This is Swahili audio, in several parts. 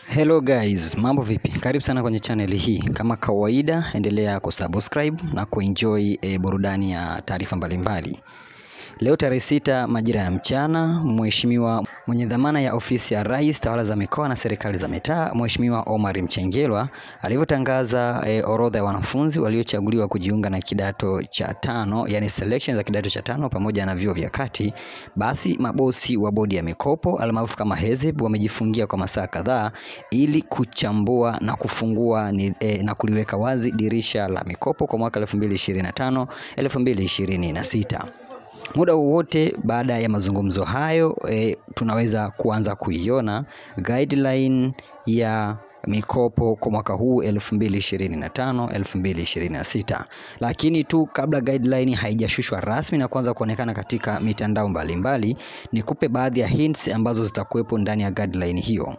Hello guys, mambo vipi? Karibu sana kwenye channel hii. Kama kawaida, endelea kusubscribe na kuenjoy burudani ya taarifa mbalimbali. Leo tarehe 6 majira ya mchana, Mheshimiwa mwenye dhamana ya ofisi ya Rais, tawala za mikoa na serikali za mitaa, Mheshimiwa Omar Mchengerwa alivyotangaza orodha ya wanafunzi waliochaguliwa kujiunga na kidato cha 5, yani selection za kidato cha 5 pamoja na vyuo vya kati, basi mabosi wa bodi ya mikopo almaarufu kama HESLB wamejifungia kwa masaa kadhaa ili kuchambua na kufungua na kuliweka wazi dirisha la mikopo kwa mwaka 2025-2026. Muda wowote baada ya mazungumzo hayo tunaweza kuanza kuiona guideline ya mikopo kwa mwaka huu 2025-2026. Lakini tu kabla guideline haijashushwa rasmi na kuanza kuonekana katika mitandao mbalimbali, nikupe baadhi ya hints ambazo zitakuwepo ndani ya guideline hiyo.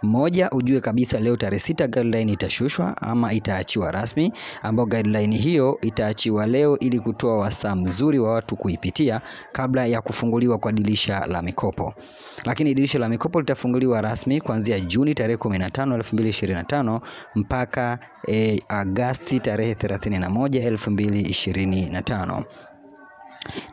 Moja, ujue kabisa leo tarehe 6 guideline itashushwa ama itaachiwa rasmi, ambao guideline hiyo itaachiwa leo ili kutoa wasaa mzuri wa watu kuipitia kabla ya kufunguliwa kwa dirisha la mikopo. Lakini dirisha la mikopo litafunguliwa rasmi kuanzia Juni tarehe 15, 2025 mpaka Agosti tarehe 31, 2025.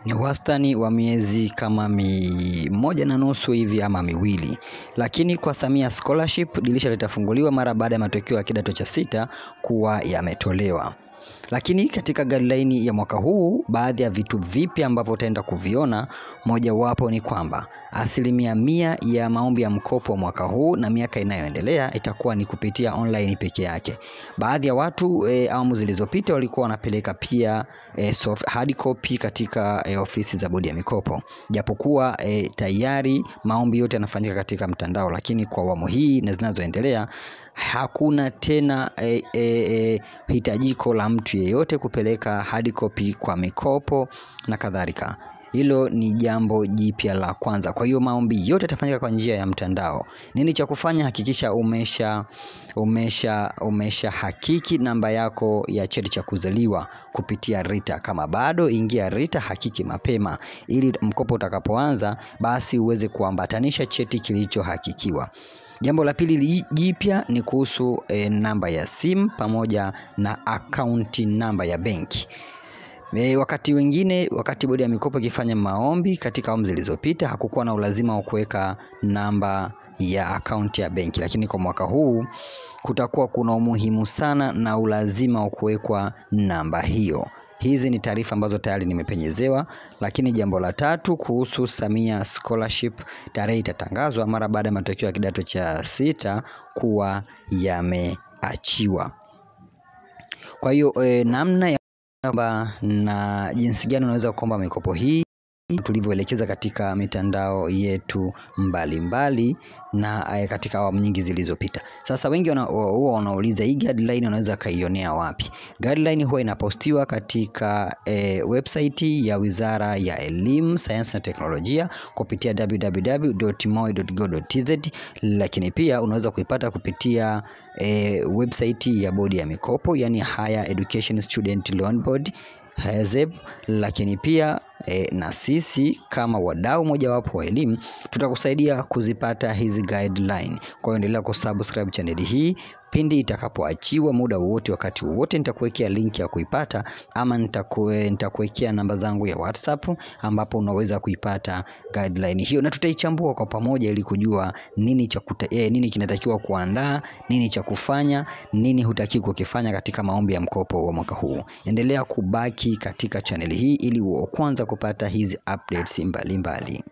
Ni wastani wa miezi kama 1.5 hivi ama 2. Lakini kwa Samia Scholarship dirisha litafunguliwa mara baada ya matokeo ya kidato cha 6 kuwa yametolewa. Lakini katika guideline ya mwaka huu, baadhi ya vitu vipi ambavyo utaenda kuviona, moja wapo ni kwamba 100% ya maombi ya mkopo wa mwaka huu na miaka inayoendelea itakuwa ni kupitia online peke yake. Baadhi ya watu awamu zilizopita walikuwa wanapeleka pia hard copy katika ofisi za bodi ya mikopo. Japokuwa tayari maombi yote yanafanyika katika mtandao, lakini kwa awamu hii na zinazoendelea hakuna tena hitajiko la mtu yeyote kupeleka hard copy kwa mikopo na kadhalika. Hilo ni jambo jipya la kwanza. Kwa hiyo maombi yote yatafanyika kwa njia ya mtandao. Nini cha kufanya? Hakikisha umesha hakiki namba yako ya cheti cha kuzaliwa kupitia RITA. Kama bado, ingia RITA, hakiki mapema ili mkopo utakapoanza basi uweze kuambatanisha cheti kilichohakikiwa. Jambo la pili jipya ni kuhusu namba ya simu pamoja na akaunti namba ya benki. Wakati bodi ya mikopo ikifanya maombi katika awamu zilizopita hakukuwa na ulazima wa kuweka namba ya akaunti ya benki, lakini kwa mwaka huu kutakuwa kuna umuhimu sana na ulazima wa kuwekwa namba hiyo. Hizi ni taarifa ambazo tayari nimepenyezewa. Lakini jambo la tatu kuhusu Samia Scholarship, tarehe itatangazwa mara baada ya matokeo ya kidato cha 6 kuwa yameachiwa. Kwa hiyo namna ya na jinsi gani unaweza kuomba mikopo hii tulivyoelekeza katika mitandao yetu mbalimbali na katika awamu nyingi zilizopita. Sasa wengi huwa wanauliza hii guideline unaweza kaionea wapi? Guideline huwa inapostiwa katika website ya Wizara ya Elimu, Sayansi na Teknolojia kupitia www.moi.go.tz, lakini pia unaweza kuipata kupitia website ya bodi ya mikopo, yani Higher Education Student Loan Board, HESLB. Lakini pia na sisi kama wadau mojawapo wa elimu tutakusaidia kuzipata hizi guideline. Kwa hiyo endelea kusubscribe channel hii. Pindi itakapoachiwa muda wowote, wakati wowote, nitakuwekea link ya kuipata ama nitakuwekea namba zangu ya WhatsApp ambapo unaweza kuipata guideline hiyo, na tutaichambua kwa pamoja ili kujua nini kinatakiwa kuandaa, nini cha kufanya, nini hutakiwi kukifanya katika maombi ya mkopo wa mwaka huu. Endelea kubaki katika channel hii ili uwe kwanza kupata hizi updates mbalimbali.